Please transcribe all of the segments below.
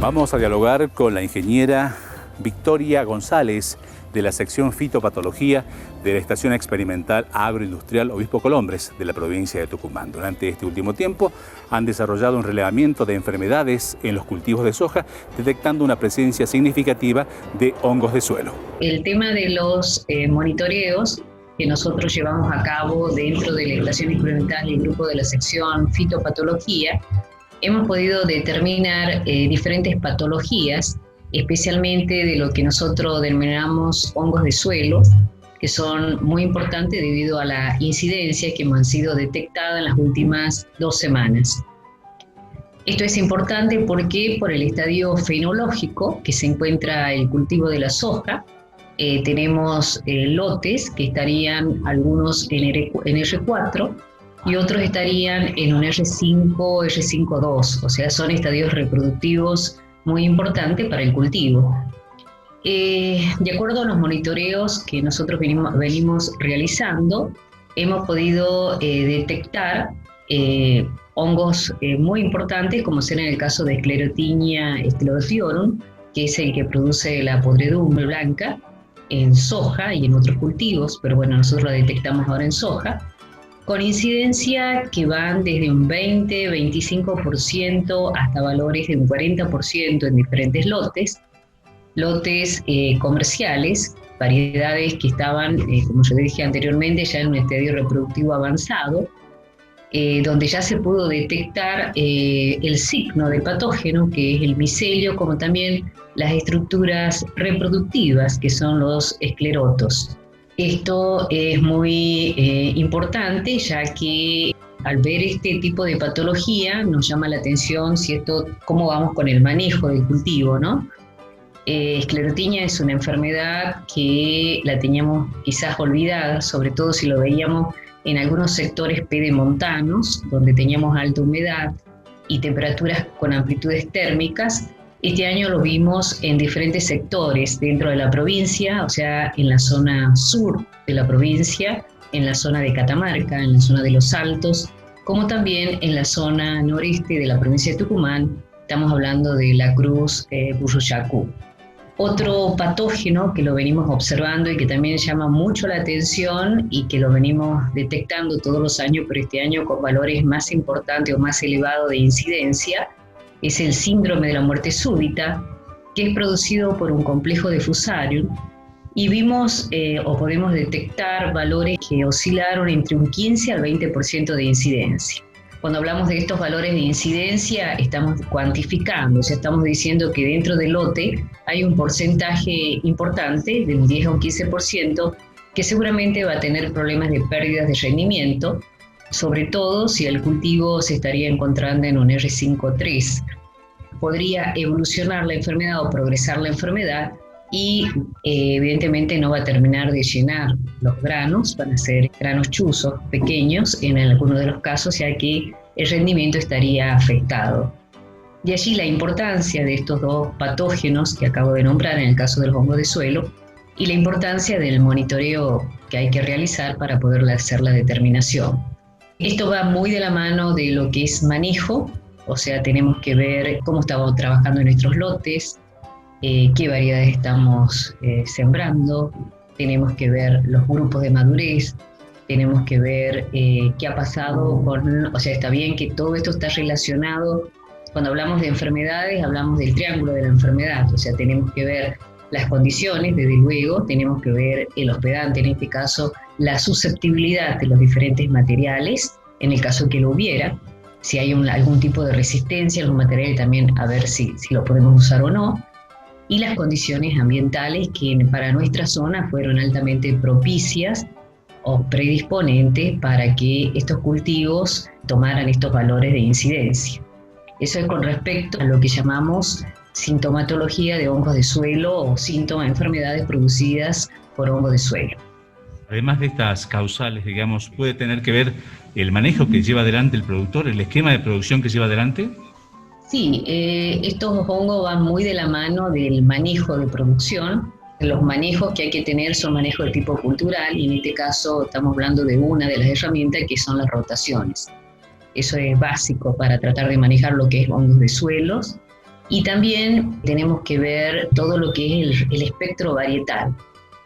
Vamos a dialogar con la ingeniera Victoria González de la sección Fitopatología de la Estación Experimental Agroindustrial Obispo Colombres de la provincia de Tucumán. Durante este último tiempo han desarrollado un relevamiento de enfermedades en los cultivos de soja, detectando una presencia significativa de hongos de suelo. El tema de los monitoreos que nosotros llevamos a cabo dentro de la Estación Experimental y el grupo de la sección Fitopatología, hemos podido determinar diferentes patologías, especialmente de lo que nosotros denominamos hongos de suelo, que son muy importantes debido a la incidencia que han sido detectadas en las últimas 2 semanas. Esto es importante porque por el estadio fenológico que se encuentra el cultivo de la soja, tenemos lotes que estarían algunos en R4 y otros estarían en un R5, R5.2, o sea, son estadios reproductivos muy importantes para el cultivo. De acuerdo a los monitoreos que nosotros venimos realizando, hemos podido detectar hongos muy importantes, como será en el caso de Sclerotinia sclerothiorum, que es el que produce la podredumbre blanca en soja y en otros cultivos, pero bueno, nosotros la detectamos ahora en soja, con incidencia que van desde un 20-25% hasta valores de un 40% en diferentes lotes comerciales, variedades que estaban, como yo dije anteriormente, ya en un estadio reproductivo avanzado, donde ya se pudo detectar el signo del patógeno, que es el micelio, como también las estructuras reproductivas, que son los esclerotos. Esto es muy importante, ya que al ver este tipo de patología nos llama la atención cómo vamos con el manejo del cultivo, ¿no? Sclerotinia es una enfermedad que la teníamos quizás olvidada, sobre todo si lo veíamos en algunos sectores pedemontanos, donde teníamos alta humedad y temperaturas con amplitudes térmicas. Este año lo vimos en diferentes sectores dentro de la provincia, o sea, en la zona sur de la provincia, en la zona de Catamarca, en la zona de Los Altos, como también en la zona noreste de la provincia de Tucumán, estamos hablando de la Cruz Burruchacu. Otro patógeno que lo venimos observando y que también llama mucho la atención y que lo venimos detectando todos los años, pero este año con valores más importantes o más elevados de incidencia, es el síndrome de la muerte súbita, que es producido por un complejo de Fusarium, y vimos o podemos detectar valores que oscilaron entre un 15 al 20% de incidencia. Cuando hablamos de estos valores de incidencia, estamos cuantificando, o sea, estamos diciendo que dentro del lote hay un porcentaje importante, del 10 a un 15%, que seguramente va a tener problemas de pérdidas de rendimiento, sobre todo si el cultivo se estaría encontrando en un R5.3. Podría evolucionar la enfermedad o progresar la enfermedad y evidentemente no va a terminar de llenar los granos, van a ser granos chuzos pequeños en algunos de los casos, ya que el rendimiento estaría afectado. De allí la importancia de estos 2 patógenos que acabo de nombrar en el caso del hongo de suelo y la importancia del monitoreo que hay que realizar para poder hacer la determinación. Esto va muy de la mano de lo que es manejo, o sea, tenemos que ver cómo estamos trabajando en nuestros lotes, qué variedades estamos sembrando, tenemos que ver los grupos de madurez, tenemos que ver qué ha pasado o sea, está bien que todo esto está relacionado, cuando hablamos de enfermedades, hablamos del triángulo de la enfermedad, o sea, tenemos que ver las condiciones, desde luego, tenemos que ver el hospedante, en este caso, la susceptibilidad de los diferentes materiales, en el caso que lo hubiera, si hay algún tipo de resistencia a los materiales, también a ver si lo podemos usar o no, y las condiciones ambientales que para nuestra zona fueron altamente propicias o predisponentes para que estos cultivos tomaran estos valores de incidencia. Eso es con respecto a lo que llamamos sintomatología de hongos de suelo o síntomas de enfermedades producidas por hongos de suelo. Además de estas causales, digamos, ¿puede tener que ver el manejo que lleva adelante el productor, el esquema de producción que lleva adelante? Sí, estos hongos van muy de la mano del manejo de producción. Los manejos que hay que tener son manejos de tipo cultural y en este caso estamos hablando de una de las herramientas que son las rotaciones. Eso es básico para tratar de manejar lo que es hongos de suelos Y también tenemos que ver todo lo que es el espectro varietal.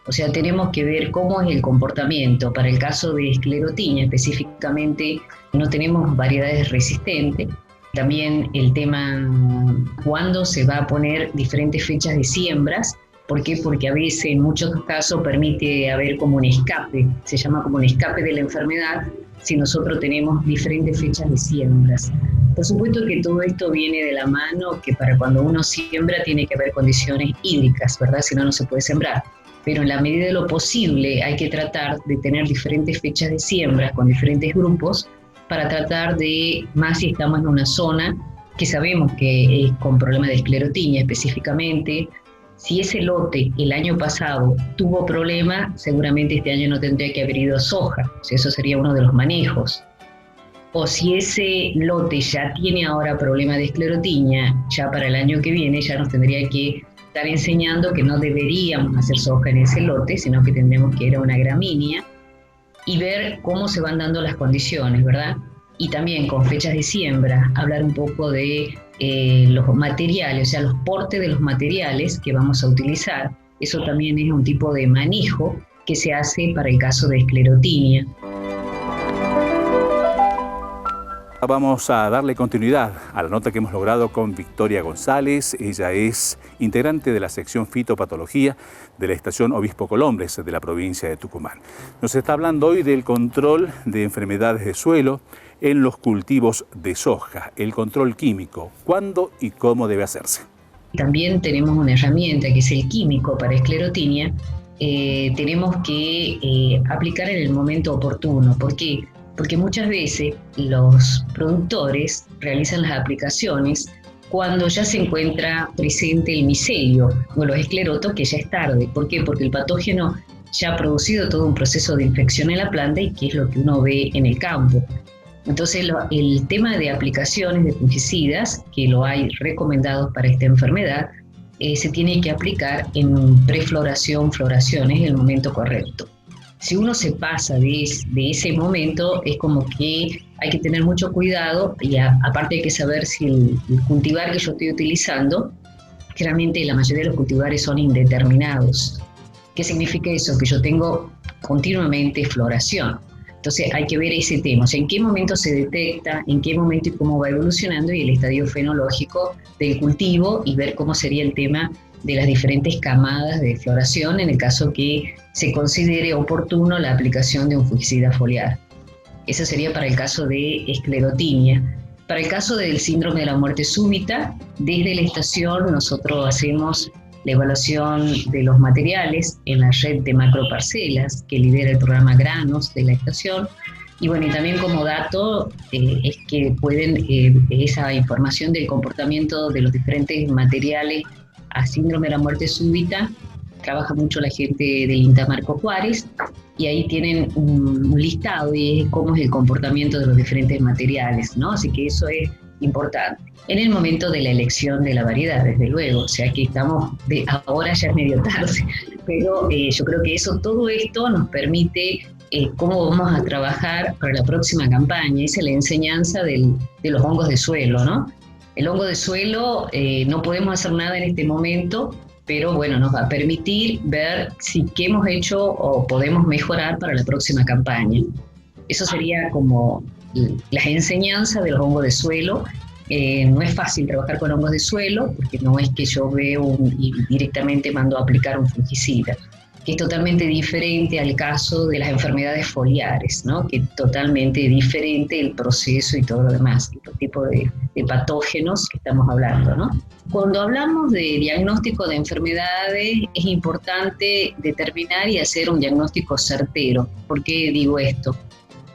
O sea, tenemos que ver cómo es el comportamiento. Para el caso de esclerotinia específicamente, no tenemos variedades resistentes. También el tema cuándo se va a poner diferentes fechas de siembras. ¿Por qué? Porque a veces, en muchos casos, permite haber como un escape. Se llama como un escape de la enfermedad si nosotros tenemos diferentes fechas de siembras. Por supuesto que todo esto viene de la mano, que para cuando uno siembra tiene que haber condiciones hídricas, ¿verdad? Si no, no se puede sembrar. Pero en la medida de lo posible hay que tratar de tener diferentes fechas de siembra con diferentes grupos para tratar de, más si estamos en una zona que sabemos que es con problemas de esclerotinia específicamente. Si ese lote el año pasado tuvo problemas, seguramente este año no tendría que haber ido soja. O sea, eso sería uno de los manejos. O si ese lote ya tiene ahora problemas de esclerotinia, ya para el año que viene ya nos tendría que estar enseñando que no deberíamos hacer soja en ese lote, sino que tendremos que ir a una gramínea y ver cómo se van dando las condiciones, ¿verdad? Y también con fechas de siembra, hablar un poco de los materiales, o sea, los portes de los materiales que vamos a utilizar. Eso también es un tipo de manejo que se hace para el caso de esclerotinia. Vamos a darle continuidad a la nota que hemos logrado con Victoria González. Ella es integrante de la sección fitopatología de la estación Obispo Colombres de la provincia de Tucumán. Nos está hablando hoy del control de enfermedades de suelo en los cultivos de soja, el control químico, cuándo y cómo debe hacerse. También tenemos una herramienta que es el químico para esclerotinia. Tenemos que aplicar en el momento oportuno. ¿Por qué? Porque muchas veces los productores realizan las aplicaciones cuando ya se encuentra presente el micelio o los esclerotos, que ya es tarde. ¿Por qué? Porque el patógeno ya ha producido todo un proceso de infección en la planta y que es lo que uno ve en el campo. Entonces el tema de aplicaciones de fungicidas, que lo hay recomendados para esta enfermedad, se tiene que aplicar en prefloración, floración, es el momento correcto. Si uno se pasa de ese momento, es como que hay que tener mucho cuidado y aparte hay que saber si el cultivar que yo estoy utilizando, generalmente la mayoría de los cultivares son indeterminados. ¿Qué significa eso? Que yo tengo continuamente floración. Entonces hay que ver ese tema, o sea, en qué momento se detecta, en qué momento y cómo va evolucionando y el estadio fenológico del cultivo y ver cómo sería el tema de las diferentes camadas de floración en el caso que se considere oportuno la aplicación de un fungicida foliar. Eso sería para el caso de esclerotinia. Para el caso del síndrome de la muerte súbita, desde la estación nosotros hacemos la evaluación de los materiales en la red de macroparcelas que lidera el programa Granos de la estación. Y bueno, y también como dato es que pueden esa información del comportamiento de los diferentes materiales a síndrome de la muerte súbita, trabaja mucho la gente del INTA Marco Juárez y ahí tienen un listado de cómo es el comportamiento de los diferentes materiales, ¿no? Así que eso es importante. En el momento de la elección de la variedad, desde luego, o sea que estamos, ahora ya es medio tarde, pero yo creo que todo esto nos permite cómo vamos a trabajar para la próxima campaña. Esa es la enseñanza de los hongos de suelo, ¿no? El hongo de suelo no podemos hacer nada en este momento, pero bueno, nos va a permitir ver qué hemos hecho o podemos mejorar para la próxima campaña. Eso sería como las enseñanzas de los hongos de suelo. No es fácil trabajar con hongos de suelo, porque no es que yo veo y directamente mando a aplicar un fungicida, que es totalmente diferente al caso de las enfermedades foliares, ¿no? Que es totalmente diferente el proceso y todo lo demás, el tipo de patógenos que estamos hablando, ¿no? Cuando hablamos de diagnóstico de enfermedades, es importante determinar y hacer un diagnóstico certero. ¿Por qué digo esto?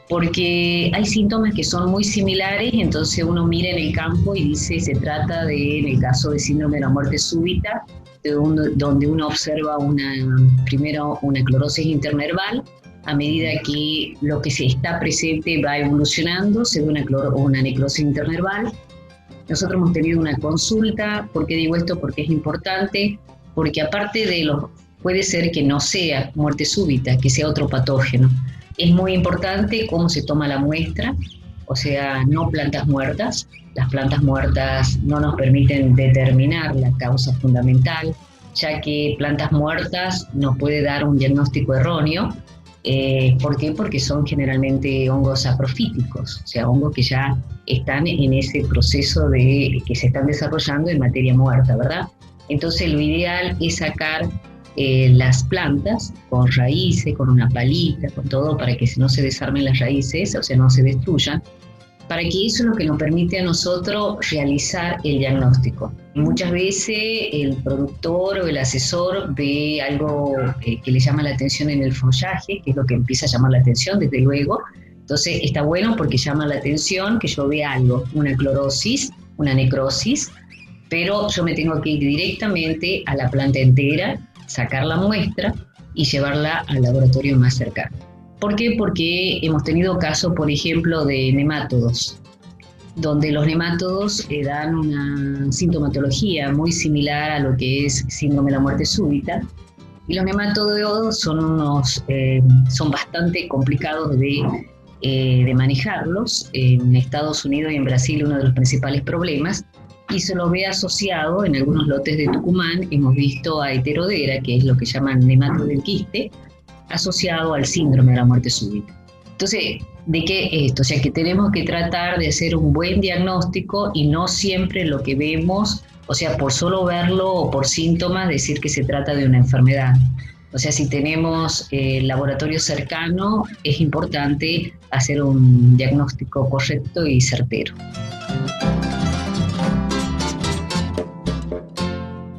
Porque hay síntomas que son muy similares, entonces uno mira en el campo y dice, se trata de, en el caso de síndrome de la muerte súbita, donde uno observa primero una clorosis internerval, a medida que lo que se está presente va evolucionando, se ve una necrosis internerval. Nosotros hemos tenido una consulta. ¿Por qué digo esto? Porque es importante, porque aparte de puede ser que no sea muerte súbita, que sea otro patógeno. Es muy importante cómo se toma la muestra, o sea, no plantas muertas. Las plantas muertas no nos permiten determinar la causa fundamental, ya que plantas muertas nos puede dar un diagnóstico erróneo. ¿Por qué? Porque son generalmente hongos saprofíticos, o sea, hongos que ya están en ese proceso que se están desarrollando en materia muerta, ¿verdad? Entonces lo ideal es sacar las plantas con raíces, con una palita, con todo, para que no se desarmen las raíces, o sea, no se destruyan, para que eso es lo que nos permite a nosotros realizar el diagnóstico. Muchas veces el productor o el asesor ve algo que le llama la atención en el follaje, que es lo que empieza a llamar la atención, desde luego. Entonces está bueno porque llama la atención que yo vea algo, una clorosis, una necrosis, pero yo me tengo que ir directamente a la planta entera, sacar la muestra y llevarla al laboratorio más cercano. ¿Por qué? Porque hemos tenido casos, por ejemplo, de nemátodos, donde los nemátodos dan una sintomatología muy similar a lo que es síndrome de la muerte súbita. Y los nemátodos son bastante complicados de manejarlos. En Estados Unidos y en Brasil uno de los principales problemas, y se lo ve asociado en algunos lotes de Tucumán. Hemos visto a Heterodera, que es lo que llaman nematodo del quiste, asociado al síndrome de la muerte súbita. Entonces, ¿de qué esto? O sea, que tenemos que tratar de hacer un buen diagnóstico y no siempre lo que vemos, o sea, por solo verlo o por síntomas, decir que se trata de una enfermedad. O sea, si tenemos laboratorio cercano, es importante hacer un diagnóstico correcto y certero.